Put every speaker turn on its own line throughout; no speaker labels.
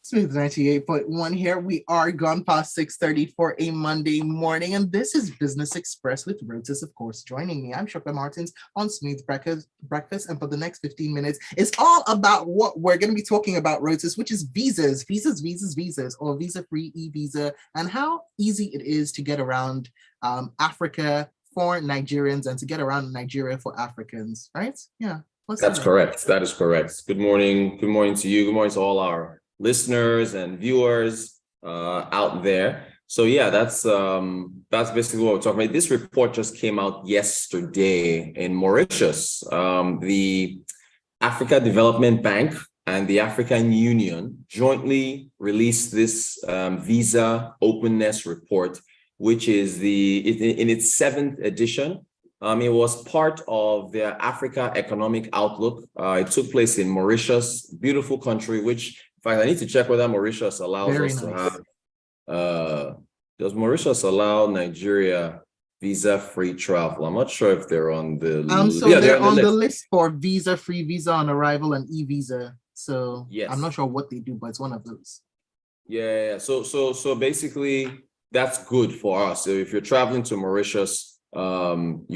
Smooth 98.1 here. We are gone past 6:30 for a Monday morning, and this is Business Express with Rotus, of course. Joining me, I'm Sope Martins on Smooth Breakfast, and for the next 15 minutes, it's all about what we're going to be talking about, Rotus, which is visas, or visa-free e-visa, and how easy it is to get around Africa for Nigerians and to get around Nigeria for Africans, right? Yeah.
That's correct. That is correct. Good morning. Good morning to you. Good morning to all our listeners and viewers out there. So yeah, that's basically what we're talking about. This report just came out yesterday in Mauritius. The Africa Development Bank and the African Union jointly released this visa openness report, which is in its 7th edition. It was part of their Africa Economic Outlook. It took place in Mauritius, beautiful country, which, in fact, I need to check whether Mauritius allows us to have. Does Mauritius allow Nigeria visa-free travel? I'm not sure if they're on the
list. They're on the list for visa-free, visa on arrival, and e-visa. So yes. I'm not sure what they do, but it's one of those.
Yeah. So basically, that's good for us. So if you're traveling to Mauritius,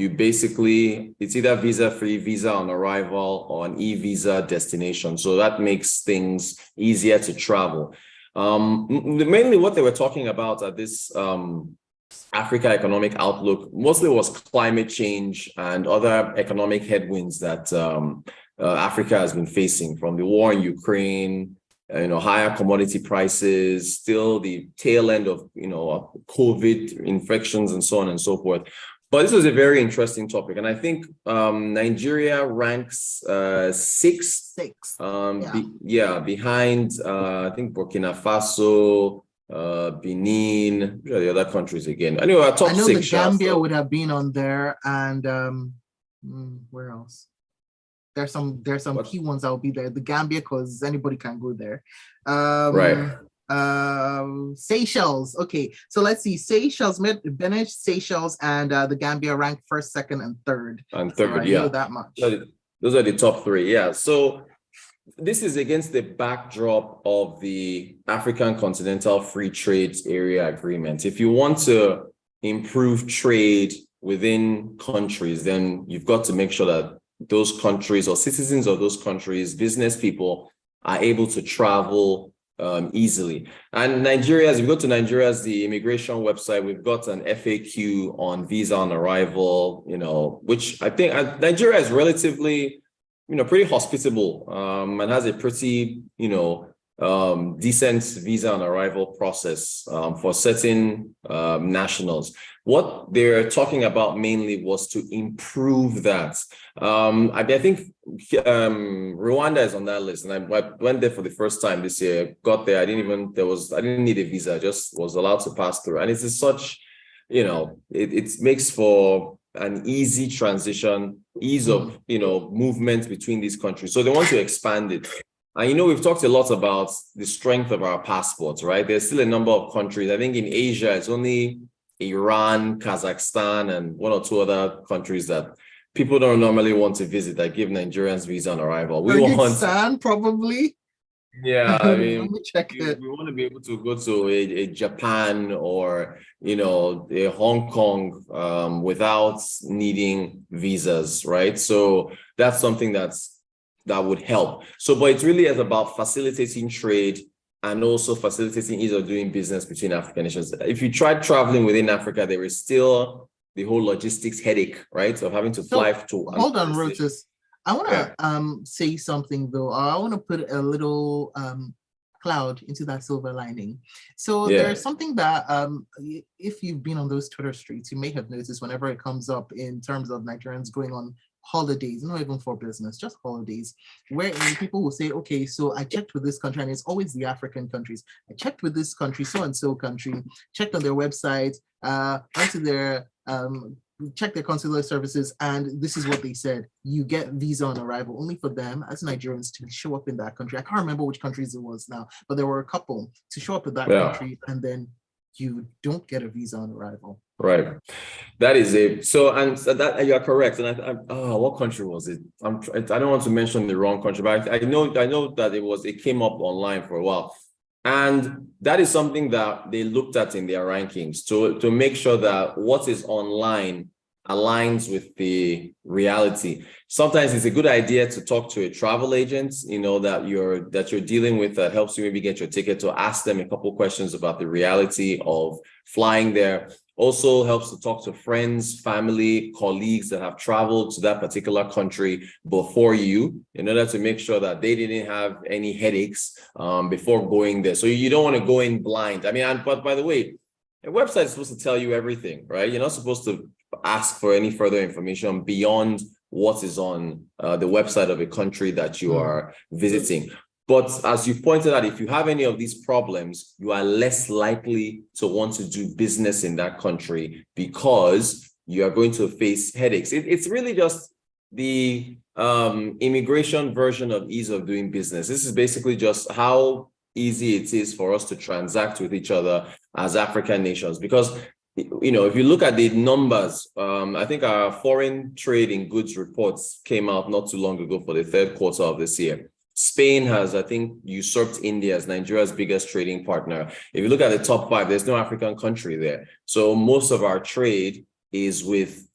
you basically, it's either visa-free, visa on arrival, or an e-visa destination. So that makes things easier to travel. Mainly what they were talking about at this Africa Economic Outlook mostly was climate change and other economic headwinds that Africa has been facing, from the war in Ukraine, higher commodity prices, still the tail end of, COVID infections and so on and so forth. But this was a very interesting topic. And I think Nigeria ranks sixth. Behind, I think, Burkina Faso, Benin, the other countries again. Anyway, our top 6.
I know the Gambia would have been on there, and where else? There's some key ones that will be there. The Gambia, because anybody can go there.
Right.
Seychelles. Okay, so let's see. Seychelles, Benin, Seychelles, and the Gambia ranked 1st, 2nd, and 3rd.
So I know
that much.
Those are the top 3. Yeah. So this is against the backdrop of the African Continental Free Trade Area Agreement. If you want to improve trade within countries, then you've got to make sure that those countries or citizens of those countries, business people, are able to travel easily. And Nigeria, as we go to Nigeria's the immigration website, we've got an FAQ on visa on arrival, which I think Nigeria is relatively, pretty hospitable and has a pretty, decent visa on arrival process for certain nationals. What they're talking about mainly was to improve that. I think Rwanda is on that list, and I went there for the first time this year. Got there, I didn't need a visa. I just was allowed to pass through, and it's such, it makes for an easy transition, ease of movement between these countries. So they want to expand it. And we've talked a lot about the strength of our passports, right? There's still a number of countries. I think in Asia, it's only Iran, Kazakhstan, and 1 or 2 other countries that people don't normally want to visit that give Nigerians visa on arrival.
Kyrgyzstan, probably.
Yeah, I mean,
let me check it.
We want to be able to go to a Japan or a Hong Kong without needing visas, right? So that's something that would help. So, but it really is about facilitating trade and also facilitating ease of doing business between African nations. If you try traveling within Africa, there is still the whole logistics headache, right? Of having to fly to.
Hold on, Rotus. I want to say something though. I want to put a little cloud into that silver lining. So there's something that if you've been on those Twitter streets, you may have noticed whenever it comes up in terms of Nigerians going on holidays, not even for business, just holidays, where people will say, okay, so I checked with this country, and it's always the African countries. I checked with this country, so and so country, checked on their website, went to their check their consular services, and this is what they said: you get visa on arrival only for them as Nigerians to show up in that country. I can't remember which countries it was now, but there were a couple to show up in that country, and then you don't get a visa on arrival.
Right. That is it. So, and that you're correct. And what country was it? I don't want to mention the wrong country, but I know that it came up online for a while. And that is something that they looked at in their rankings to make sure that what is online aligns with the reality. Sometimes it's a good idea to talk to a travel agent, that you're dealing with, that helps you maybe get your ticket, to ask them a couple questions about the reality of flying there. Also helps to talk to friends, family, colleagues that have traveled to that particular country before you, in order to make sure that they didn't have any headaches before going there. So you don't want to go in blind. I mean, but by the way, a website is supposed to tell you everything, right? You're not supposed to ask for any further information beyond what is on the website of a country that you are visiting. But as you pointed out, if you have any of these problems, you are less likely to want to do business in that country, because you are going to face headaches. It's really just the immigration version of ease of doing business. This is basically just how easy it is for us to transact with each other as African nations. Because, if you look at the numbers, I think our foreign trade in goods reports came out not too long ago for the third quarter of this year. Spain has, I think, usurped India as Nigeria's biggest trading partner. If you look at the top 5, there's no African country there. So most of our trade is with,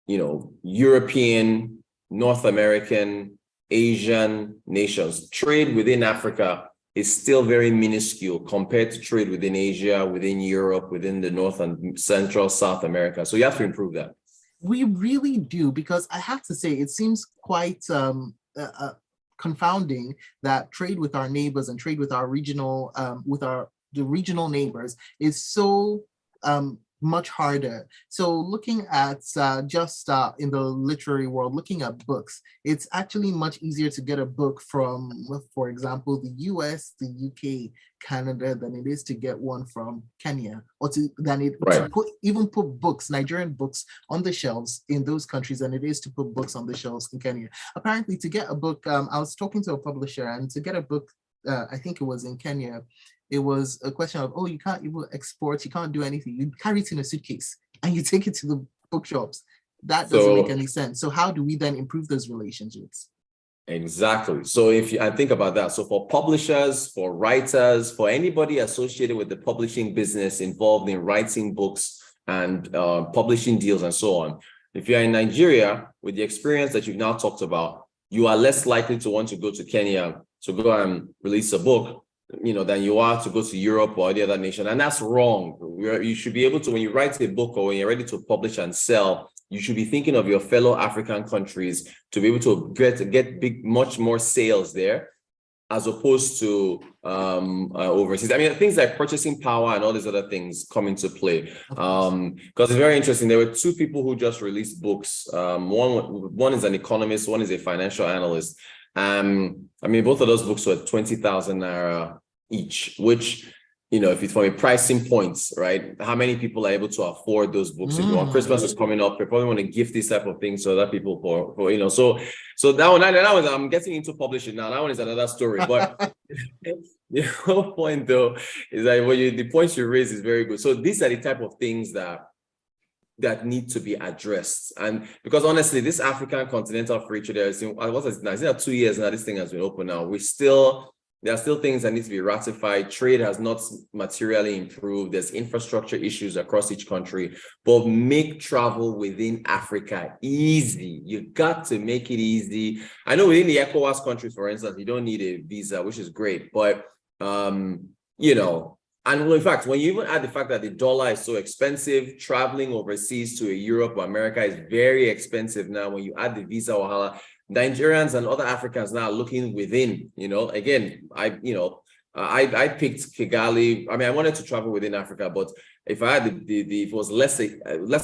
European, North American, Asian nations. Trade within Africa is still very minuscule compared to trade within Asia, within Europe, within the North and Central South America. So you have to improve that.
We really do, because I have to say, it seems quite confounding that trade with our neighbors and trade with our regional, the regional neighbors is so much harder. So looking at just in the literary world, looking at books, it's actually much easier to get a book from, for example, the US, the UK, Canada, than it is to get one from Kenya, or to put books, Nigerian books, on the shelves in those countries than it is to put books on the shelves in Kenya. Apparently, to get a book, I was talking to a publisher, and to get a book, I think it was in Kenya, it was a question of, you can't even export, you can't do anything. You carry it in a suitcase and you take it to the bookshops. That doesn't make any sense. So how do we then improve those relationships?
Exactly. So I think about that. So for publishers, for writers, for anybody associated with the publishing business, involved in writing books and publishing deals and so on, if you're in Nigeria, with the experience that you've now talked about, you are less likely to want to go to Kenya to go and release a book, than you are to go to Europe or any other nation. And that's wrong. You should be able to, when you write a book or when you're ready to publish and sell, you should be thinking of your fellow African countries to be able to get much more sales there, as opposed to overseas. I mean, things like purchasing power and all these other things come into play. Because it's very interesting. There were 2 people who just released books. One is an economist, one is a financial analyst. I mean, both of those books were 20,000 naira each, which, if it's from a pricing points, right? How many people are able to afford those books? If you want, Christmas is coming up, they probably want to gift these type of things to other people for so that one, I'm getting into publishing now. That one is another story. But the whole point though is that the points you raise is very good. So these are the type of things that need to be addressed. And because honestly, this African continental free trade area, it's 2 years now, this thing has been open now. There are still things that need to be ratified. Trade has not materially improved. There's infrastructure issues across each country, but make travel within Africa easy. You got to make it easy. I know within the ECOWAS countries, for instance, you don't need a visa, which is great, but and in fact, when you even add the fact that the dollar is so expensive, traveling overseas to Europe or America is very expensive now. When you add the visa wahala, Nigerians and other Africans now are looking within. Again, I picked Kigali. I mean, I wanted to travel within Africa, but if I had if it was less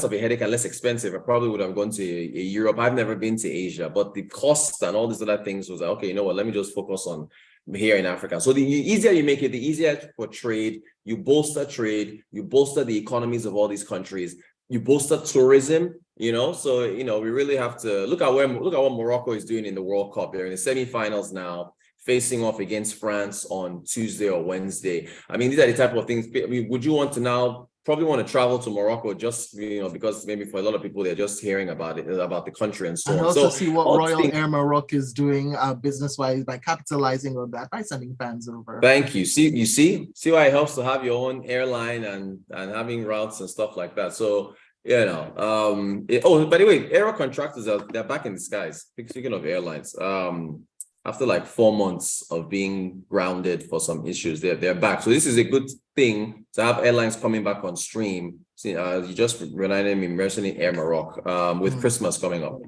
of a headache and less expensive, I probably would have gone to Europe. I've never been to Asia, but the cost and all these other things was like, okay, let me just focus on here in Africa. So the easier you make it, the easier for trade. You bolster trade, you bolster the economies of all these countries, you bolster tourism, So, we really have to look at what Morocco is doing in the World Cup. They're in the semifinals now, facing off against France on Tuesday or Wednesday. I mean, these are the type of things. I mean, would you want to now probably want to travel to Morocco just, because maybe for a lot of people, they're just hearing about it, about the country and so
and
on.
also
So
see what Royal Air Maroc is doing business-wise by capitalizing on that, by sending fans over.
Thank you. See why it helps to have your own airline and having routes and stuff like that. So, by the way, aero contractors they're back in the skies. Speaking of airlines, after like 4 months of being grounded for some issues, they're back. So this is a good thing to have airlines coming back on stream. See, you just reminded me mentioning Air Maroc with Christmas coming up.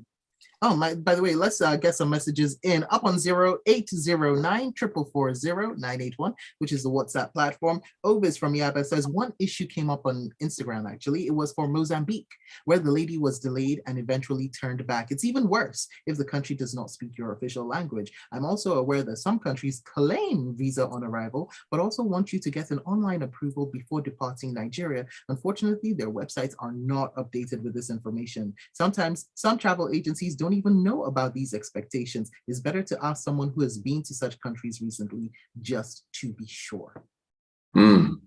Oh, by the way, let's get some messages in. Up on 0809 440 981, which is the WhatsApp platform. Ovis from Yaba says one issue came up on Instagram, actually. It was for Mozambique, where the lady was delayed and eventually turned back. It's even worse if the country does not speak your official language. I'm also aware that some countries claim visa on arrival, but also want you to get an online approval before departing Nigeria. Unfortunately, their websites are not updated with this information. Sometimes some travel agencies don't even know about these expectations. It's better to ask someone who has been to such countries recently just to be sure.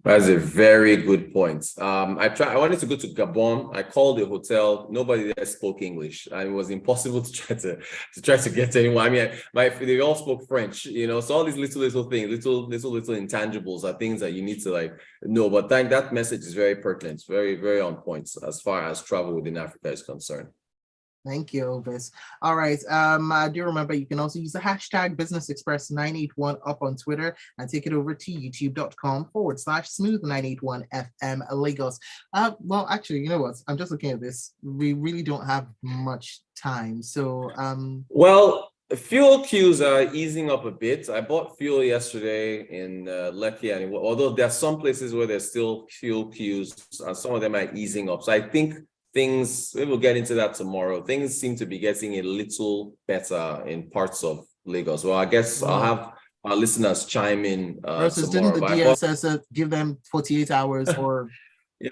That's a very good point. I wanted to go to Gabon. I called the hotel. Nobody there spoke English, and it was impossible to try to get anyone. I mean, they all spoke French, So all these little things, little intangibles are things that you need to know. But that message is very pertinent, very, very on point as far as travel within Africa is concerned.
Thank you, Ovis. All right. I do remember you can also use the hashtag BusinessExpress981 up on Twitter and take it over to youtube.com/smooth981FM Lagos. Well, actually, you know what? I'm just looking at this. We really don't have much time. So
well, fuel queues are easing up a bit. I bought fuel yesterday in Lekki, and although there are some places where there's still fuel queues, and some of them are easing up. So I think we will get into that tomorrow. Things seem to be getting a little better in parts of Lagos. Well, I guess I'll have our listeners chime in
Rotus,
tomorrow.
Didn't the DSS give them 48 hours or...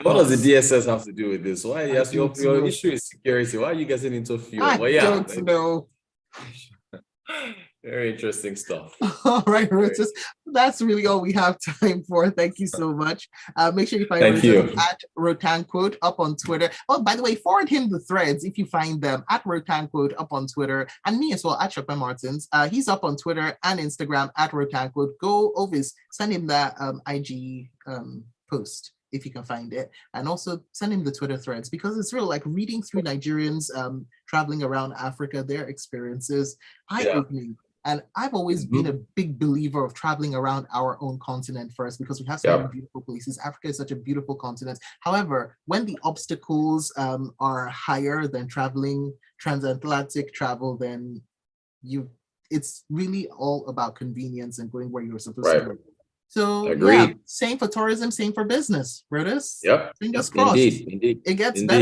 What does the DSS have to do with this? Why? Yes, your issue is security. Why are you getting into fuel?
I don't know.
Very interesting stuff.
All right, Rotus. That's really all we have time for. Thank you so much. Make sure you find Rotus at Rotanquote up on Twitter. Oh, by the way, forward him the threads if you find them at Rotanquote up on Twitter, and me as well at Sope Martins. He's up on Twitter and Instagram at Rotanquote. Go, Ovis, send him that IG post if you can find it, and also send him the Twitter threads, because it's real, reading through Nigerians traveling around Africa, their experiences, eye-opening. And I've always been a big believer of traveling around our own continent first, because we have so many beautiful places. Africa is such a beautiful continent. However, when the obstacles are higher than traveling transatlantic travel, then it's really all about convenience and going where you're supposed to go. So
agreed.
Same for tourism, same for business, Rotus.
Yep.
Fingers crossed.
Indeed.
It gets better.